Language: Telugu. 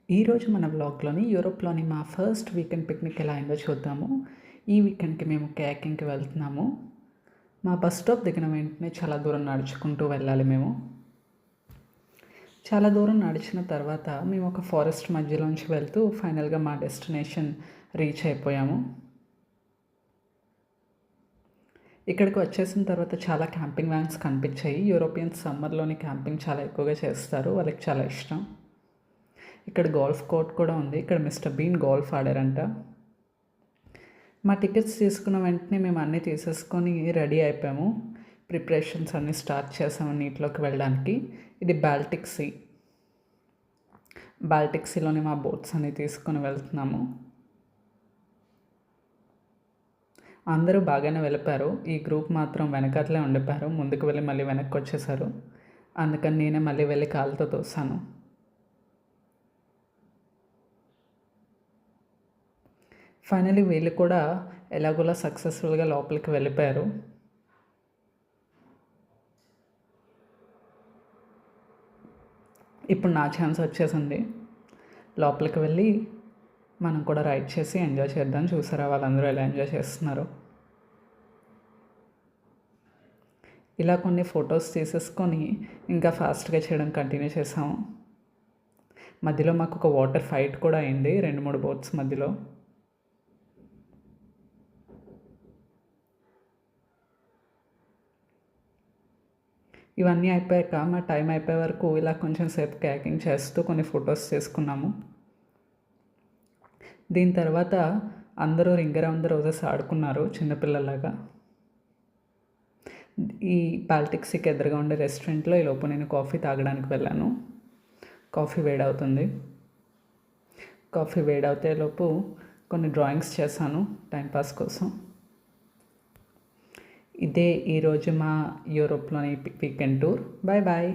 ఈరోజు మన వ్లాగ్లోని యూరోప్లోని మా ఫస్ట్ వీకెండ్ పిక్నిక్ ఎలా అయిందో చూద్దాము. ఈ వీకెండ్కి మేము క్యాకింగ్కి వెళ్తున్నాము. మా బస్ స్టాప్ దిగిన వెంటనే చాలా దూరం నడుచుకుంటూ వెళ్ళాలి మేము. చాలా దూరం నడిచిన తర్వాత మేము ఒక ఫారెస్ట్ మధ్యలోంచి వెళ్తూ ఫైనల్గా మా డెస్టినేషన్ రీచ్ అయిపోయాము. ఇక్కడికి వచ్చేసిన తర్వాత చాలా క్యాంపింగ్ వ్యాన్స్ కనిపించాయి. యూరోపియన్స్ సమ్మర్లోని క్యాంపింగ్ చాలా ఎక్కువగా చేస్తారు, వాళ్ళకి చాలా ఇష్టం. ఇక్కడ గోల్ఫ్ కోర్ట్ కూడా ఉంది. ఇక్కడ మిస్టర్ బీన్ గోల్ఫ్ ఆడారంట. మా టికెట్స్ తీసుకున్న వెంటనే మేము అన్నీ తీసేసుకొని రెడీ అయిపోయాము. ప్రిపరేషన్స్ అన్నీ స్టార్ట్ చేసాము నీటిలోకి వెళ్ళడానికి. ఇది బాల్టిక్ సీ. బాల్టిక్ సీలోని మా బోట్స్ అన్నీ తీసుకొని వెళ్తున్నాము. అందరూ బాగానే వెళ్ళిపోయారు. ఈ గ్రూప్ మాత్రం వెనకట్లే ఉండిపోయారు. ముందుకు వెళ్ళి మళ్ళీ వెనక్కి వచ్చేసారు. అందుకని నేనే మళ్ళీ వెళ్ళి కాలుతో తోసాను. ఫైనలీ వీళ్ళు కూడా ఎలాగోలా సక్సెస్ఫుల్గా లోపలికి వెళ్ళిపోయారు. ఇప్పుడు నా ఛాన్స్ వచ్చేసింది. లోపలికి వెళ్ళి మనం కూడా రైడ్ చేసి ఎంజాయ్ చేద్దాం. చూసారా వాళ్ళందరూ ఎలా ఎంజాయ్ చేస్తున్నారు. ఇలా కొన్ని ఫొటోస్ తీసేసుకొని ఇంకా ఫాస్ట్గా చేయడం కంటిన్యూ చేసాము. మధ్యలో మాకు ఒక వాటర్ ఫైట్ కూడా అయింది 2-3 బోట్స్ మధ్యలో. ఇవన్నీ అయిపోయాక మా టైం అయిపోయే వరకు ఇలా కొంచెం సేపు క్యాకింగ్ చేస్తూ కొన్ని ఫొటోస్ చేసుకున్నాము. దీని తర్వాత అందరూ రింగ్ అరౌండ్ ద రోజెస్ ఆడుకున్నారు చిన్నపిల్లలాగా. ఈ బాల్టిక్ సీకి ఎదురుగా ఉండే రెస్టారెంట్లో ఈలోపు నేను కాఫీ తాగడానికి వెళ్ళాను. కాఫీ వేడవుతుంది. కాఫీ వేడవుతే లోపు కొన్ని డ్రాయింగ్స్ చేశాను టైంపాస్ కోసం. ఇదే ఈరోజు మా యూరోప్లోని వీకెండ్ టూర్. Bye bye.